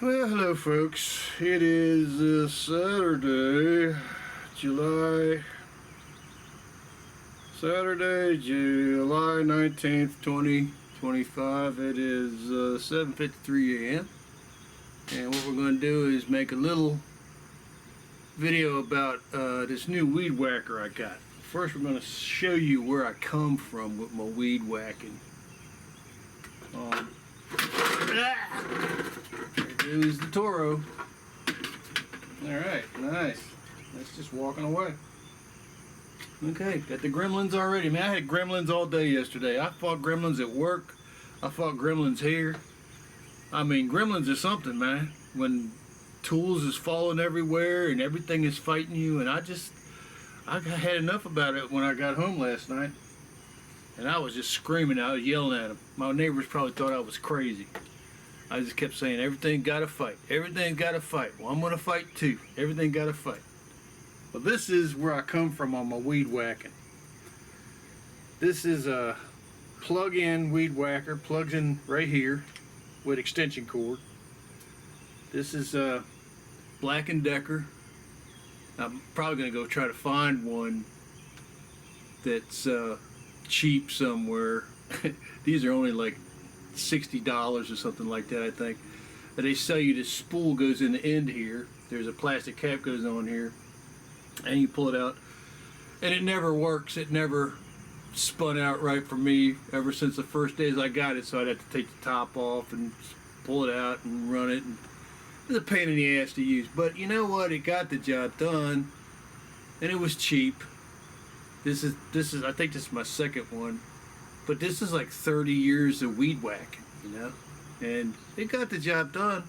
Well, hello folks. It is Saturday, July 19th, 2025. It is 7:53 a.m. And what we're going to do is make a little video about this new weed whacker I got. First, we're going to show you where I come from with my weed whacking. It was the Toro. Alright, nice. That's just walking away. Okay, got the gremlins already. Man, I had gremlins all day yesterday. I fought gremlins at work. I fought gremlins here. I mean, gremlins are something, man. When tools is falling everywhere and everything is fighting you, and I had enough about it when I got home last night. And I was just screaming. I was yelling at them. My neighbors probably thought I was crazy. I just kept saying, everything gotta fight. Everything gotta fight. Well, I'm gonna fight too. Everything gotta fight. Well, this is where I come from on my weed whacking. This is a plug-in weed whacker. Plugs in right here with extension cord. This is a Black & Decker. I'm probably gonna go try to find one that's cheap somewhere. These are only like $60 or something like that, I think. But they sell you this spool goes in the end here. There's a plastic cap goes on here, and you pull it out, and it never works. It never spun out right for me ever since the first days I got it. So I'd have to take the top off and pull it out and run it, and it's a pain in the ass to use. But you know what? It got the job done, and it was cheap. This is I think this is my second one. But this is like 30 years of weed whacking, you know? And it got the job done.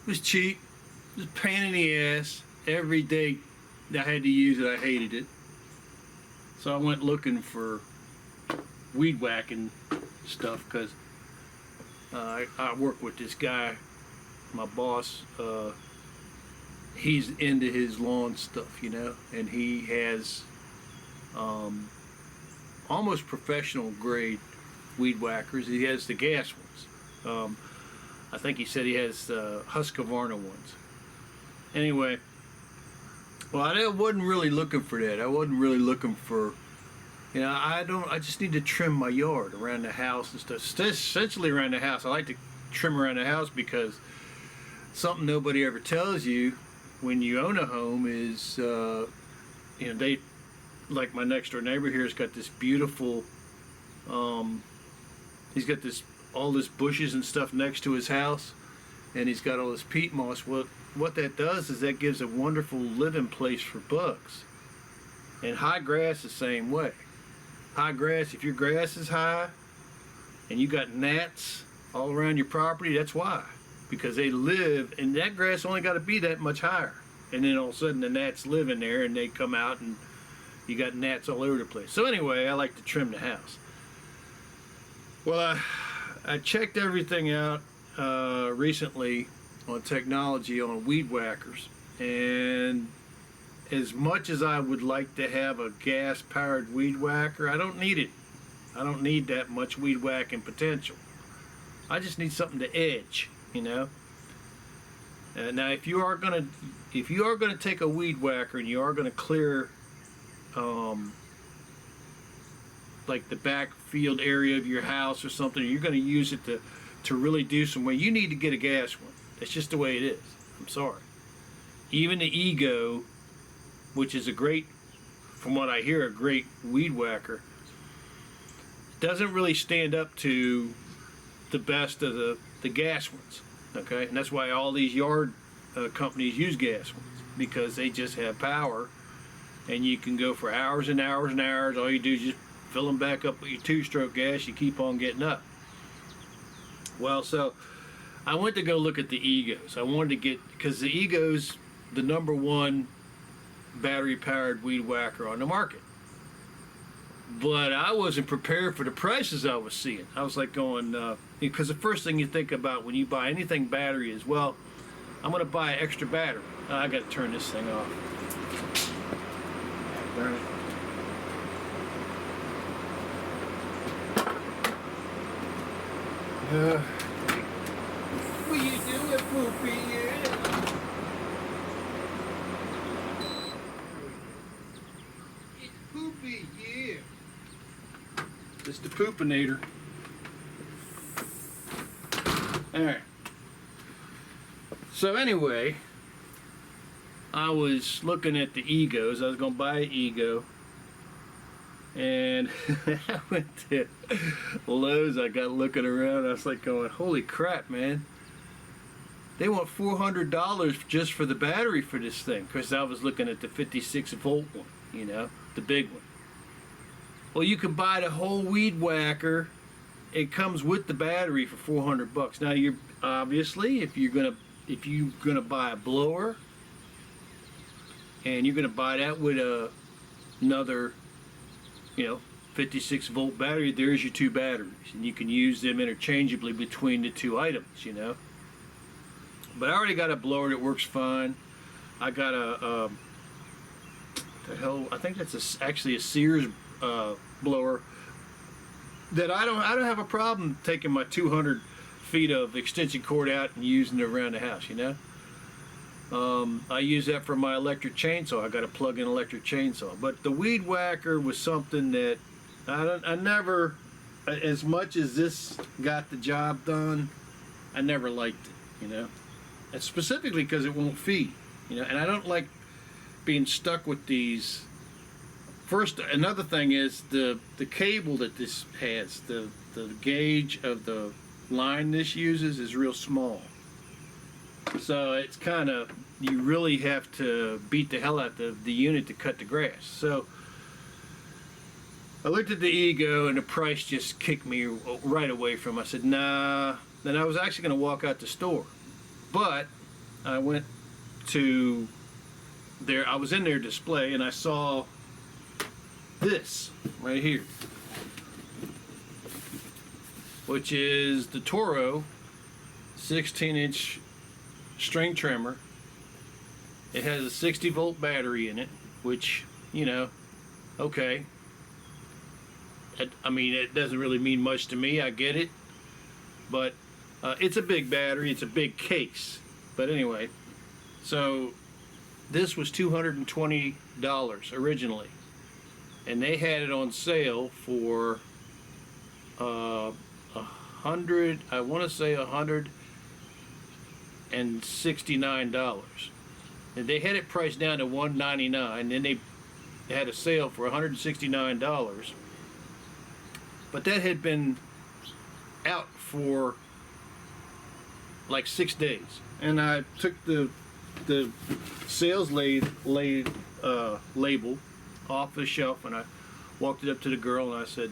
It was cheap. It was a pain in the ass. Every day I had to use it, I hated it. So I went looking for weed whacking stuff because I work with this guy, my boss. He's into his lawn stuff, you know? And he has almost professional grade weed whackers. He has the gas ones. I think he said he has the Husqvarna ones. Anyway, well, I wasn't really looking for that. I wasn't really looking for, you know, I just need to trim my yard around the house and stuff. Essentially around the house. I like to trim around the house because something nobody ever tells you when you own a home is, you know, like my next door neighbor here has got this beautiful, he's got all this bushes and stuff next to his house, and he's got all this peat moss. What that does is that gives a wonderful living place for bugs. And high grass the same way. High grass, if your grass is high and you got gnats all around your property, that's why. Because they live, and that grass only got to be that much higher. And then all of a sudden the gnats live in there and they come out and you got gnats all over the place. So anyway, I like to trim the house. Well, I checked everything out recently on technology on weed whackers, and as much as I would like to have a gas-powered weed whacker, I don't need it. I don't need that much weed whacking potential. I just need something to edge, you know. Now, if you are gonna take a weed whacker and you are gonna clear like the backfield area of your house or something, you're going to use it to really do some way, you need to get a gas one. That's just the way it is. I'm sorry. Even the Ego, which is from what I hear, a great weed whacker, doesn't really stand up to the best of the gas ones. Okay, and that's why all these yard companies use gas ones, because they just have power. And you can go for hours and hours and hours. All you do is just fill them back up with your two-stroke gas. You keep on getting up. Well, so I went to go look at the Egos. I wanted to get, because the Ego's the #1 battery-powered weed whacker on the market. But I wasn't prepared for the prices I was seeing. I was like going, because the first thing you think about when you buy anything battery is, well, I'm going to buy an extra battery. I got to turn this thing off. Darn it. What are you doing, fool? poopy, yeah. It's poopy, yeah. It's the poopinator. Alright. So anyway, I was looking at the egos. I was going to buy an ego. And I went to Lowe's. I got looking around. I was like going, holy crap, man. They want $400 just for the battery for this thing. Because I was looking at the 56 volt one, you know, the big one. Well, you can buy the whole weed whacker. It comes with the battery for $400. Now, you're obviously, if you're gonna buy a blower, and you're gonna buy that with another, you know, 56 volt battery, there's your two batteries, and you can use them interchangeably between the two items, you know. But I already got a blower that works fine. I got a the hell, I think that's actually a Sears blower that I don't have a problem taking my 200 feet of extension cord out and using it around the house, you know. I use that for my electric chainsaw. I got a plug-in electric chainsaw. But the weed whacker was something that I never, as much as this got the job done, I never liked it, you know. And specifically because it won't feed, you know. And I don't like being stuck with these. First, another thing is the cable that this has, the gauge of the line this uses is real small. So it's kind of, you really have to beat the hell out of the unit to cut the grass. So I looked at the ego and the price just kicked me right away from it. I said, nah. Then I was actually going to walk out the store. But I went to there, I was in their display and I saw this right here, which is the Toro 16-inch string trimmer. It has a 60 volt battery in it, which, you know, okay. I mean, it doesn't really mean much to me, I get it. But it's a big battery, it's a big case. But anyway, so this was $220 originally. And they had it on sale for I want to say $169. And they had it priced down to $199, and then they had a sale for $169. But that had been out for like 6 days. And I took the sales label off the shelf, and I walked it up to the girl and I said,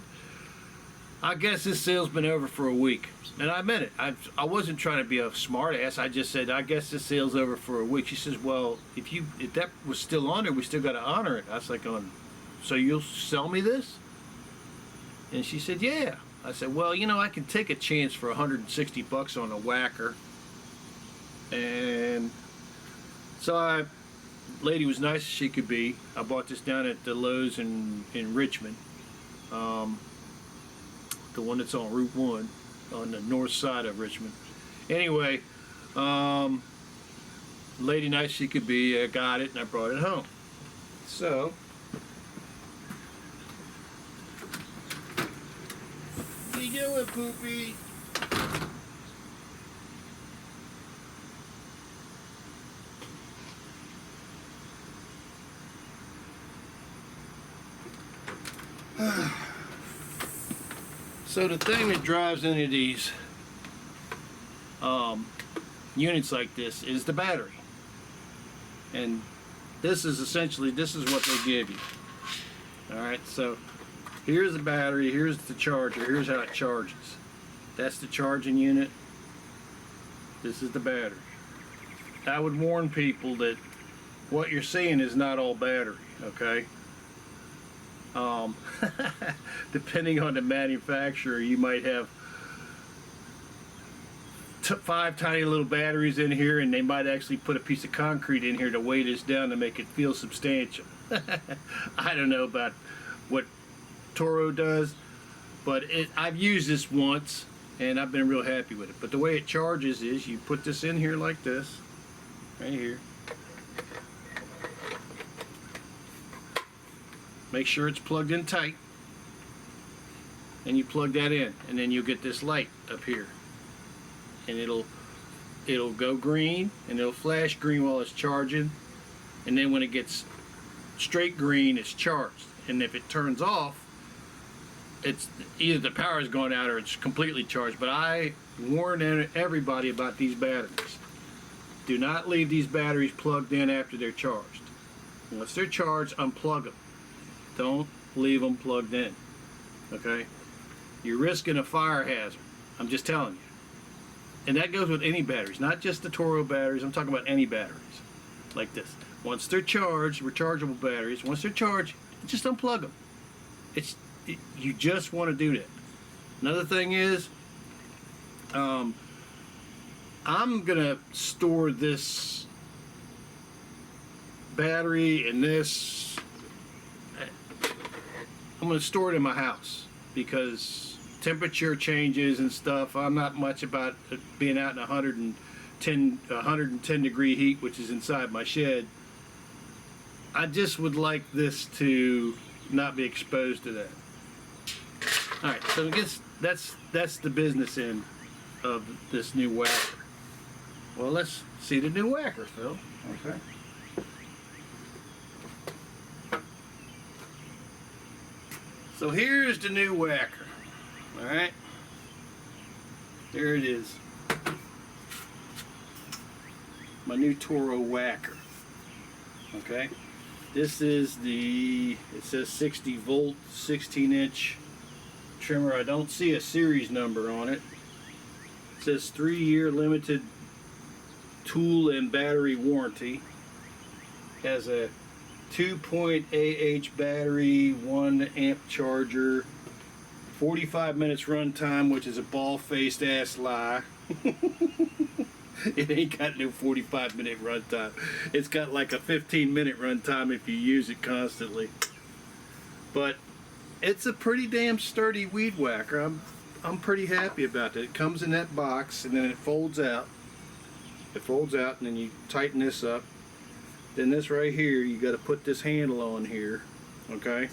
I guess this sale's been over for a week. And I meant it. I wasn't trying to be a smart ass. I just said, I guess this sale's over for a week. She says, well, if that was still on there, we still got to honor it. I was like, so you'll sell me this? And she said, yeah. I said, well, you know, I can take a chance for $160 on a whacker. And so lady was nice as she could be. I bought this down at the Lowe's in Richmond. The one that's on Route 1 on the north side of Richmond. Anyway, lady nice she could be, I got it and I brought it home. So, what you doing, Poopy? So the thing that drives any of these units like this is the battery. And this is essentially, this is what they give you. Alright, so here's the battery, here's the charger, here's how it charges. That's the charging unit. This is the battery. I would warn people that what you're seeing is not all battery, okay? Depending on the manufacturer, you might have 5 tiny little batteries in here, and they might actually put a piece of concrete in here to weigh this down to make it feel substantial. I don't know about what Toro does, but I've used this once, and I've been real happy with it. But the way it charges is you put this in here like this, right here. Make sure it's plugged in tight, and you plug that in, and then you'll get this light up here, and it'll go green, and it'll flash green while it's charging, and then when it gets straight green, it's charged. And if it turns off, it's either the power is going out or it's completely charged. But I warn everybody about these batteries. Do not leave these batteries plugged in after they're charged. Once they're charged, unplug them. Don't leave them plugged in. Okay? You're risking a fire hazard. I'm just telling you. And that goes with any batteries, not just the Toro batteries. I'm talking about any batteries like this. Once they're charged, rechargeable batteries, once they're charged, just unplug them. You just want to do that. Another thing is, I'm gonna store this battery and this. I'm gonna store it in my house because temperature changes and stuff. I'm not much about being out in 110 degree heat, which is inside my shed. I just would like this to not be exposed to that. All right, so I guess that's the business end of this new whacker. Well, let's see the new whacker, Phil. Okay. So here's the new whacker. All right. There it is. My new Toro whacker. Okay. This is it says 60 volt, 16-inch trimmer. I don't see a series number on it. It says 3-year limited tool and battery warranty. Has a 2.8 Ah battery, 1 amp charger, 45 minutes run time, which is a ball-faced ass lie. It ain't got no 45-minute run time. It's got like a 15-minute run time if you use it constantly. But it's a pretty damn sturdy weed whacker. I'm pretty happy about it. It comes in that box and then it folds out. It folds out and then you tighten this up. Then this right here, you got to put this handle on here. Okay?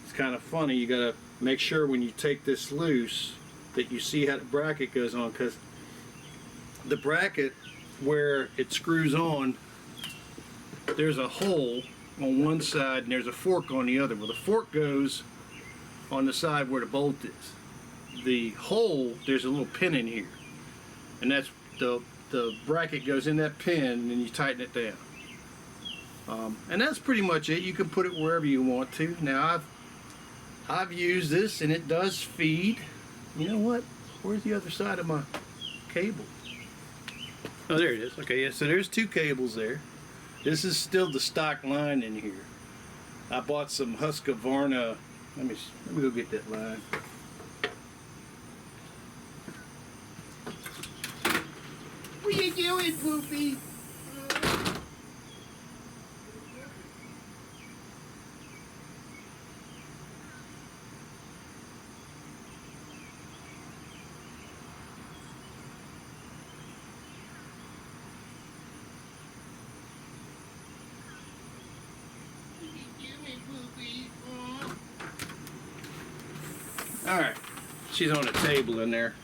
It's kind of funny. You got to make sure when you take this loose that you see how the bracket goes on, because the bracket where it screws on, there's a hole on one side and there's a fork on the other. Well, the fork goes on the side where the bolt is. The hole, there's a little pin in here, and that's the bracket goes in that pin, and then you tighten it down. And that's pretty much it. You can put it wherever you want to. Now I've used this and it does feed. You know what? Where's the other side of my cable? Oh, there it is. Okay, yeah, so there's 2 cables there. This is still the stock line in here. I bought some Husqvarna. Let me go get that line. What are you doing, Poopy? Alright, she's on a table in there.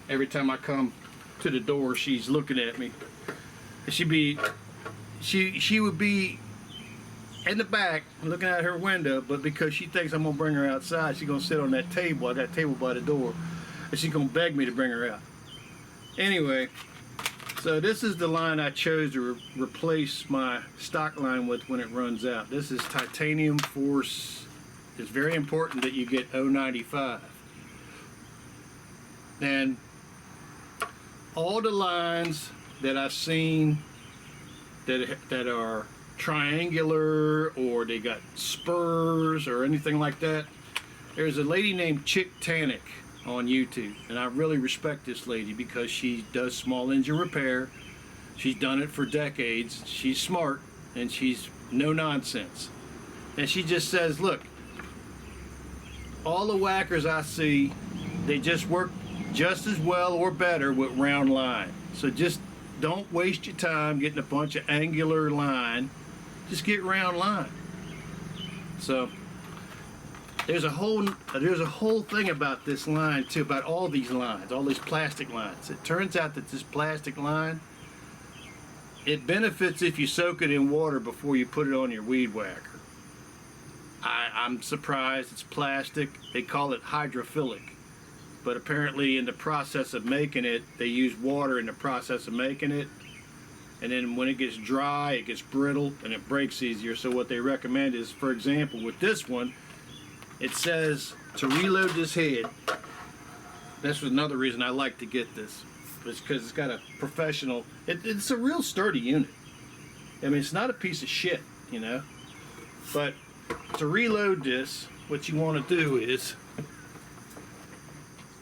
Every time I come to the door, she's looking at me. She would be in the back looking out her window, but because she thinks I'm gonna bring her outside, she's gonna sit on that table. I got a table by the door, and she's gonna beg me to bring her out. Anyway, so this is the line I chose to replace my stock line with when it runs out. This is titanium force. It's very important that you get 095. And all the lines that I've seen that are triangular or they got spurs or anything like that, there's a lady named Chick Tannick on YouTube, and I really respect this lady because she does small engine repair. She's done it for decades. She's smart and she's no nonsense. And she just says, look, all the whackers I see, they just work just as well or better with round line. So just don't waste your time getting a bunch of angular line. Just get round line. So there's a whole thing about this line too, about all these lines, all these plastic lines. It turns out that this plastic line, it benefits if you soak it in water before you put it on your weed whacker. I'm surprised it's plastic. They call it hydrophilic, but apparently in the process of making it, they use water in the process of making it, and then when it gets dry, it gets brittle and it breaks easier. So what they recommend is, for example, with this one, it says to reload this head. That's another reason I like to get this. It's because it's got a professional, it's a real sturdy unit. I mean, it's not a piece of shit, you know. But to reload this, what you want to do is,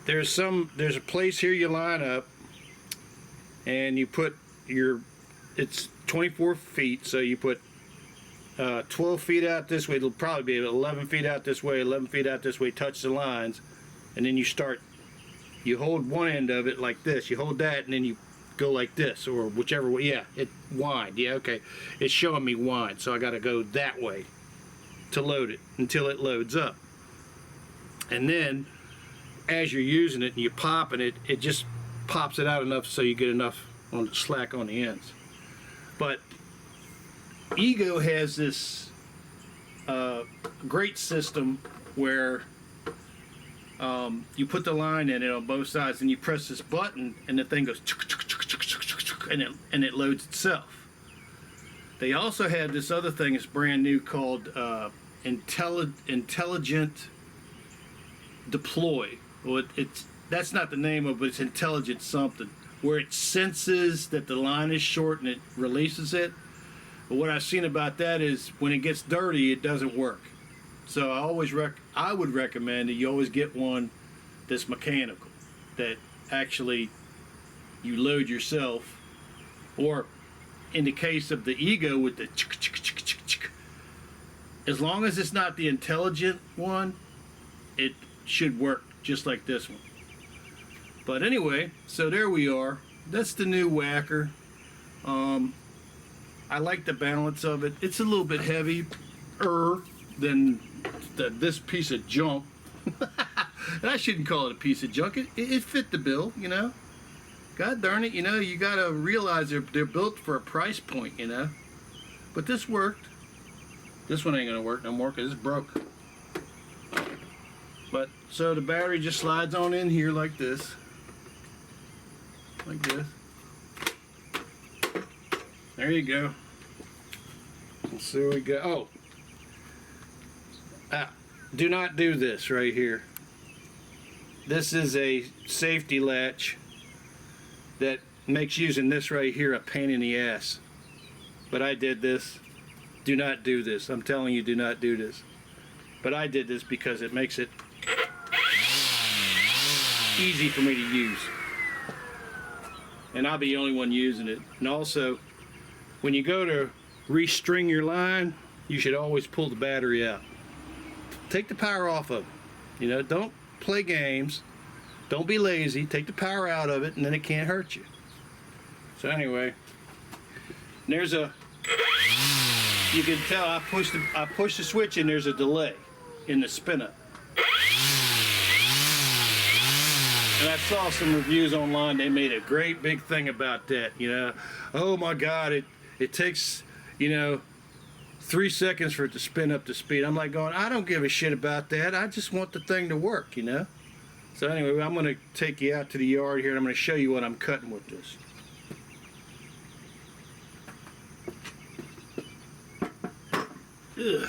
there's a place here you line up, and you put it's 24 feet, so you put 12 feet out this way. It'll probably be 11 feet out this way, 11 feet out this way, touch the lines, and then you hold one end of it like this, you hold that, and then you go like this, or whichever way. Yeah, it wind. Yeah, okay, it's showing me wind, so I got to go that way to load it until it loads up. And then as you're using it and you're popping it, it just pops it out enough so you get enough on the slack on the ends. But Ego has this great system where you put the line in it on both sides, and you press this button, and the thing goes and it loads itself. They also have this other thing that's brand new called Intelligent Deploy. Well, that's not the name of it, but it's intelligent something, where it senses that the line is short and it releases it. But what I've seen about that is when it gets dirty, it doesn't work. So I would recommend that you always get one that's mechanical, that actually you load yourself, or in the case of the Ego with the as long as it's not the intelligent one, it should work just like this one. But anyway, so there we are. That's the new whacker. I like the balance of it. It's a little bit heavier than this piece of junk. And I shouldn't call it a piece of junk. It fit the bill, you know. God darn it, you know, you gotta realize they're built for a price point, you know. But this worked. This one ain't gonna work no more because it's broke. But so the battery just slides on in here like this. Like this. There you go. Let's see what we got. Oh. Do not do this right here. This is a safety latch that makes using this right here a pain in the ass. But I did this. Do not do this. I'm telling you, do not do this. But I did this because it makes it easy for me to use. And I'll be the only one using it. And also, when you go to restring your line, you should always pull the battery out. Take the power off of it. You know, don't play games. Don't be lazy. Take the power out of it, and then it can't hurt you. So anyway, there's a, you can tell I pushed the switch and there's a delay in the spin up. And I saw some reviews online, they made a great big thing about that, you know. Oh my God, it takes, you know, 3 seconds for it to spin up to speed. I'm like going, I don't give a shit about that. I just want the thing to work, you know. So anyway, I'm gonna take you out to the yard here and I'm gonna show you what I'm cutting with this. Ugh.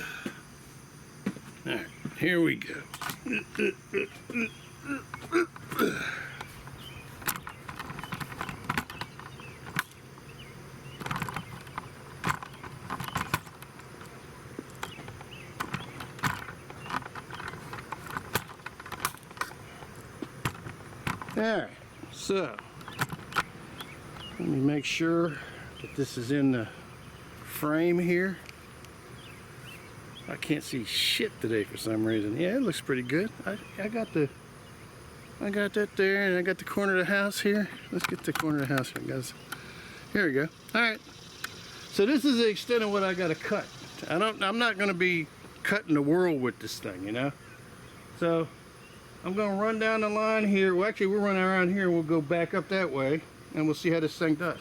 All right, here we go. Alright, so let me make sure that this is in the frame here. I can't see shit today for some reason. Yeah, it looks pretty good. I got the I got that there, and I got the corner of the house here. Let's get the corner of the house here, guys. Here we go. All right. So this is the extent of what I got to cut. I'm not going to be cutting the world with this thing, you know. So I'm going to run down the line here. Well, actually, we're running around here. We'll go back up that way, and we'll see how this thing does.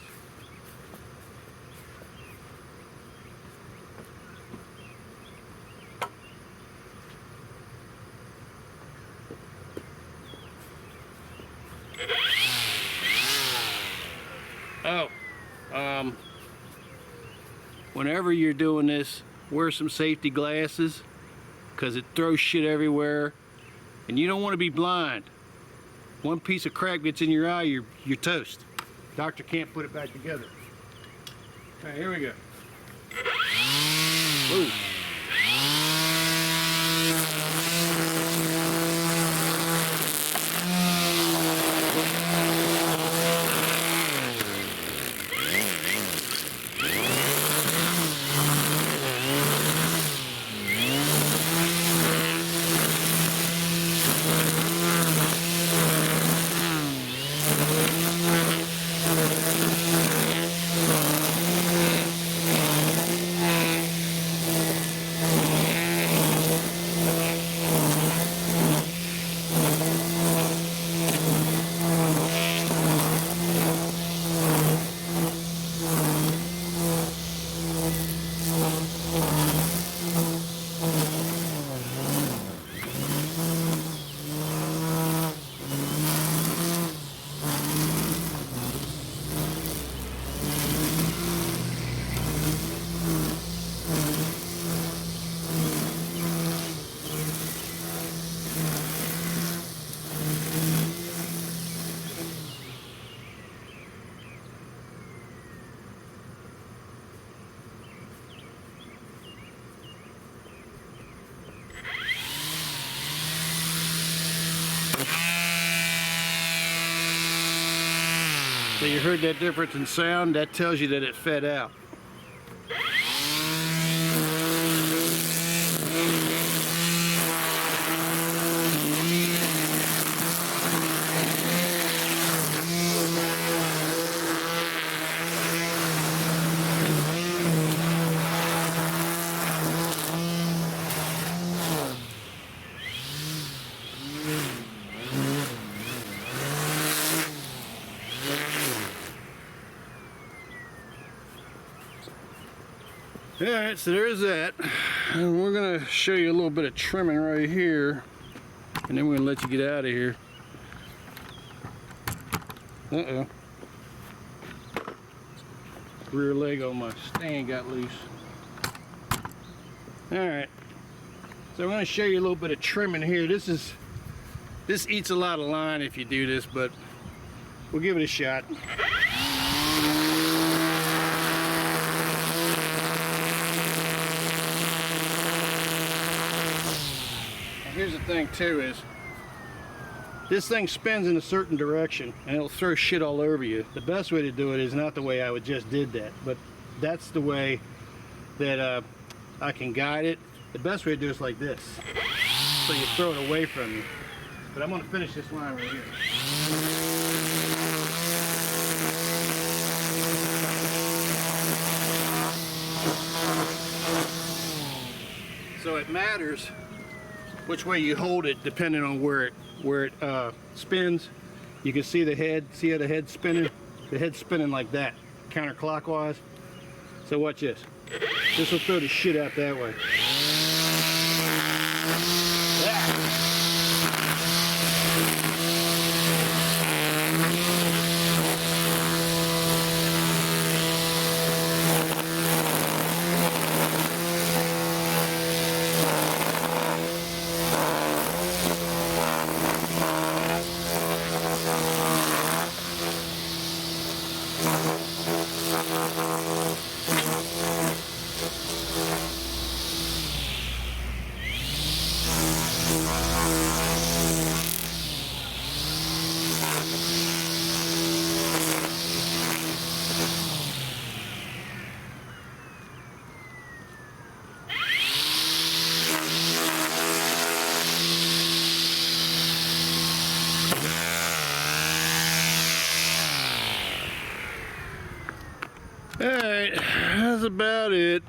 Whenever you're doing this, wear some safety glasses because it throws shit everywhere and you don't want to be blind. One piece of crack gets in your eye, you're toast. Doctor can't put it back together. All right, here we go. Ooh. So you heard that difference in sound? That tells you that it fed out. Alright, so there's that. And we're going to show you a little bit of trimming right here. And then we're going to let you get out of here. Uh-oh. Rear leg on my stand got loose. Alright. So I'm going to show you a little bit of trimming here. This eats a lot of line if you do this, but we'll give it a shot. Here's the thing too is this thing spins in a certain direction and it'll throw shit all over you. The best way to do it is not the way I would just did that, but that's the way that I can guide it. The best way to do it is like this, so you throw it away from you. But I'm going to finish this line right here. So it matters which way you hold it depending on where it spins. You can see the head. See how the head's spinning? The head's spinning like that, counterclockwise. So watch this. This will throw the shit out that way. Alright, that's about it.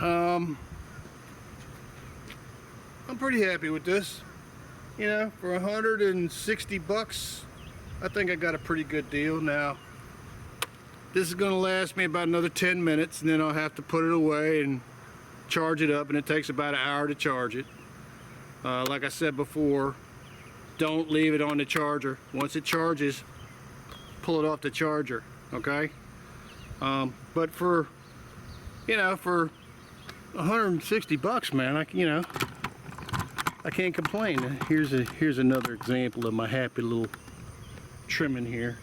I'm pretty happy with this. You know, for 160 bucks, I think I got a pretty good deal. Now, this is going to last me about another 10 minutes, and then I'll have to put it away and charge it up, and it takes about an hour to charge it. Like I said before, don't leave it on the charger. Once it charges, pull it off the charger, okay? But for, you know, for 160 bucks, man, I can't complain. Here's another example of my happy little trimming here.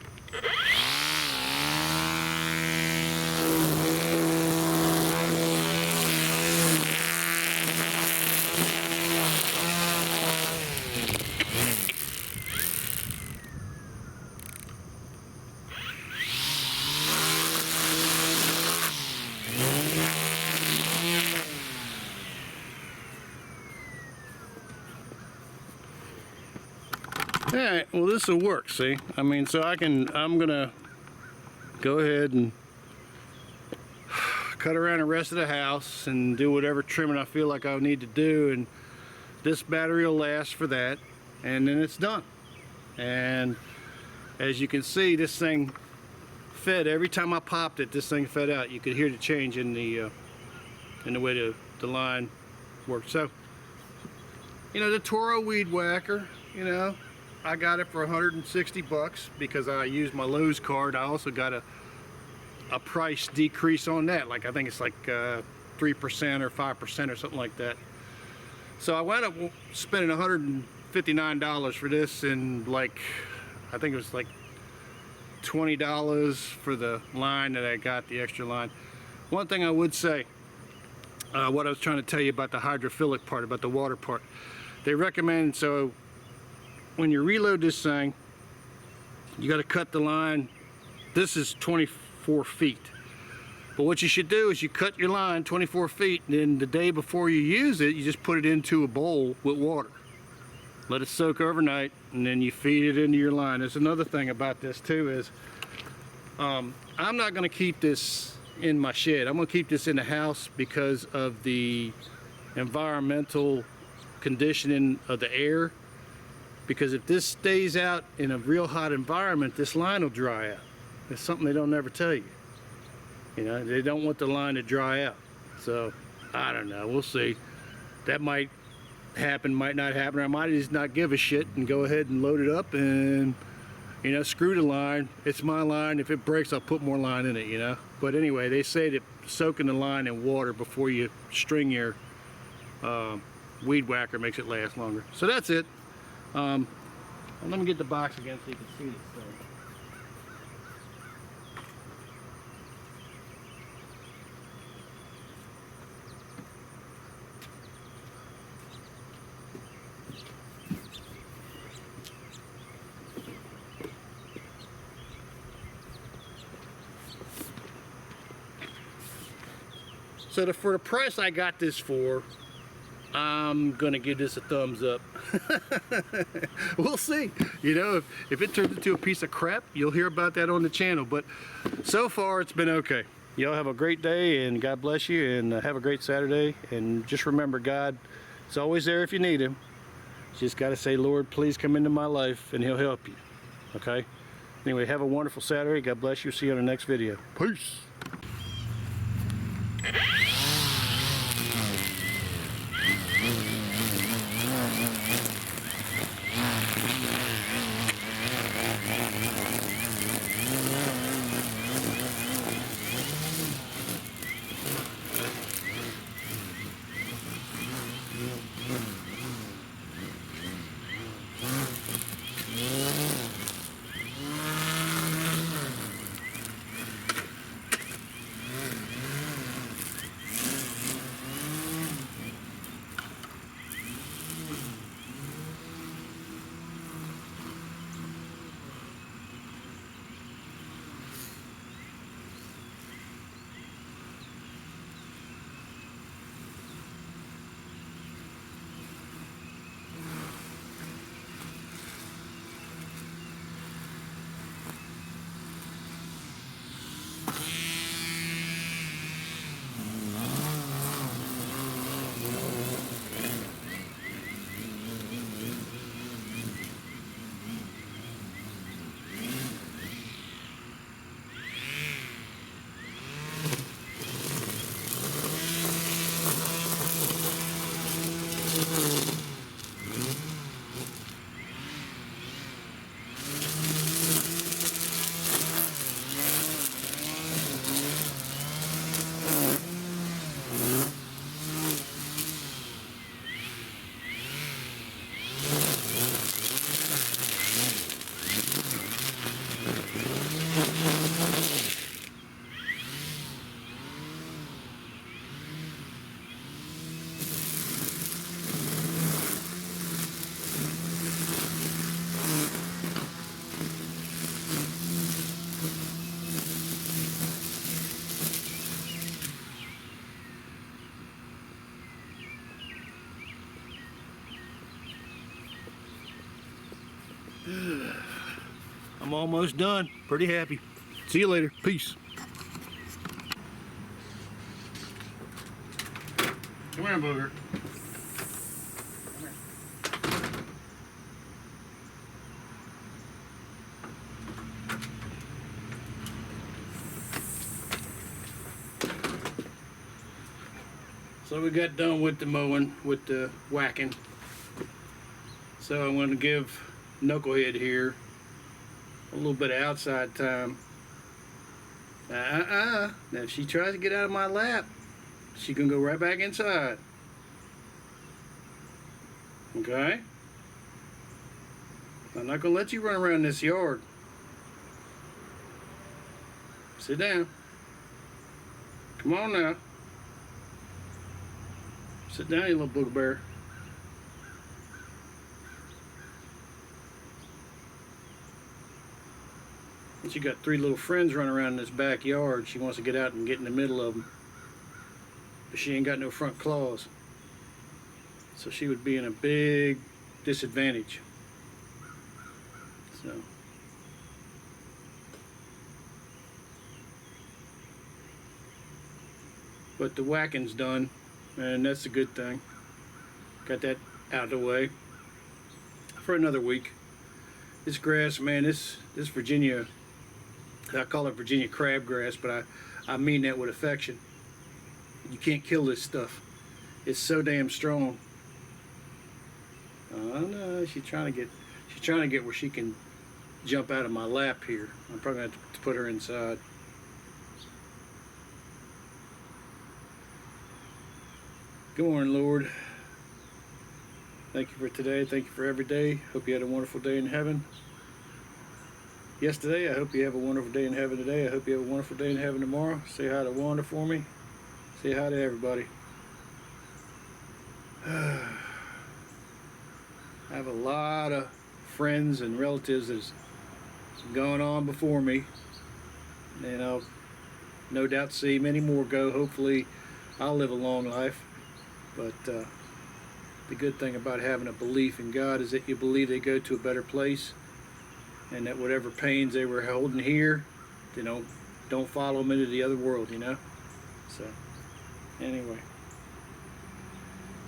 Alright, well this will work, see? I mean, so I'm gonna go ahead and cut around the rest of the house and do whatever trimming I feel like I need to do, and this battery will last for that, and then it's done. And as you can see, this thing fed every time I popped it. This thing fed out. You could hear the change in the way the line worked. So, you know, the Toro weed whacker, you know, I got it for 160 bucks because I used my Lowe's card. I also got a price decrease on that. Like, I think it's like 3% or 5% or something like that. So I wound up spending $159 for this, and like, I think it was like $20 for the line that I got, the extra line. One thing I would say, what I was trying to tell you about the hydrophilic part, about the water part, they recommend, so when you reload this thing, you got to cut the line. This is 24 feet. But what you should do is you cut your line 24 feet, and then the day before you use it, you just put it into a bowl with water. Let it soak overnight, and then you feed it into your line. There's another thing about this too is, I'm not going to keep this in my shed. I'm going to keep this in the house because of the environmental conditioning of the air. Because if this stays out in a real hot environment, this line will dry out. It's something they don't ever tell you. You know, they don't want the line to dry out. So, I don't know, we'll see. That might happen, might not happen. I might just not give a shit and go ahead and load it up and, you know, screw the line. It's my line. If it breaks, I'll put more line in it, you know. But anyway, they say that soaking the line in water before you string your weed whacker makes it last longer. So that's it. Let me get the box again so you can see this thing. So for the price I got this for, I'm gonna give this a thumbs up. We'll see. You know, if it turns into a piece of crap, you'll hear about that on the channel. But so far, it's been okay. Y'all have a great day, and God bless you, and have a great Saturday. And just remember, God is always there if you need Him. You just gotta say, Lord, please come into my life, and He'll help you. Okay? Anyway, have a wonderful Saturday. God bless you. See you on the next video. Peace. I'm almost done. Pretty happy. See you later. Peace. Come here, booger. So we got done with the mowing, with the whacking. So I'm going to give Knucklehead here a little bit of outside time. Now if she tries to get out of my lap, she can go right back inside. Okay? I'm not going to let you run around this yard. Sit down. Come on now. Sit down, you little booger bear. And she got 3 little friends running around in this backyard. She wants to get out and get in the middle of them. But she ain't got no front claws. So she would be in a big disadvantage. So. But the whacking's done. And that's a good thing. Got that out of the way for another week. This grass, man, this Virginia, I call it Virginia crabgrass, but I mean that with affection. You can't kill this stuff. It's so damn strong. Oh no, she's trying to get where she can jump out of my lap here. I'm probably gonna have to put her inside. Good morning, Lord. Thank you for today. Thank you for every day. Hope you had a wonderful day in heaven. Yesterday, I hope you have a wonderful day in heaven today. I hope you have a wonderful day in heaven tomorrow. Say hi to Wanda for me. Say hi to everybody. I have a lot of friends and relatives that's gone on before me. And I'll no doubt see many more go. Hopefully, I'll live a long life. But the good thing about having a belief in God is that you believe they go to a better place, and that whatever pains they were holding here, you know, don't follow them into the other world, you know. So anyway,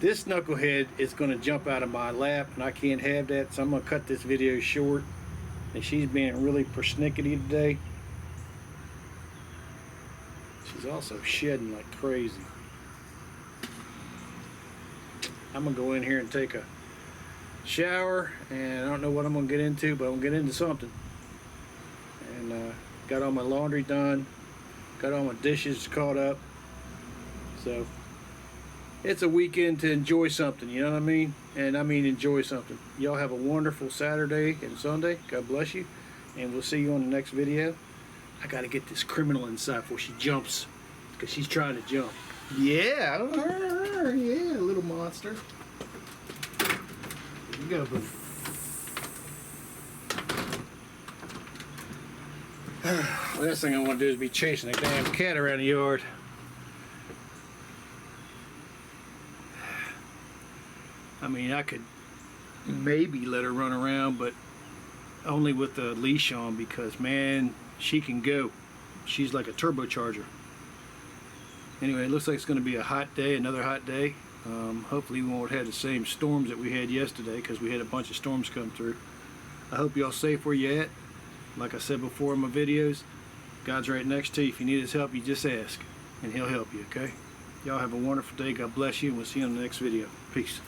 this knucklehead is going to jump out of my lap, and I can't have that, so I'm going to cut this video short. And she's being really persnickety today. She's also shedding like crazy. I'm going to go in here and take a shower, and I don't know what I'm going to get into, but I'm going to get into something. And got all my laundry done, got all my dishes caught up. So it's a weekend to enjoy something, you know what I mean? And I mean enjoy something. Y'all have a wonderful Saturday and Sunday. God bless you. And we'll see you on the next video. I got to get this criminal inside before she jumps, because she's trying to jump. Yeah, yeah, little monster. Here you go, boo. Last thing I want to do is be chasing a damn cat around the yard. I mean, I could maybe let her run around, but only with the leash on, because, man, she can go. She's like a turbocharger. Anyway, it looks like it's going to be a hot day, another hot day. Hopefully we won't have the same storms that we had yesterday, because we had a bunch of storms come through. I hope y'all safe where you at. Like I said before in my videos, God's right next to you. If you need his help, you just ask, and he'll help you, okay? Y'all have a wonderful day. God bless you, and we'll see you on the next video. Peace.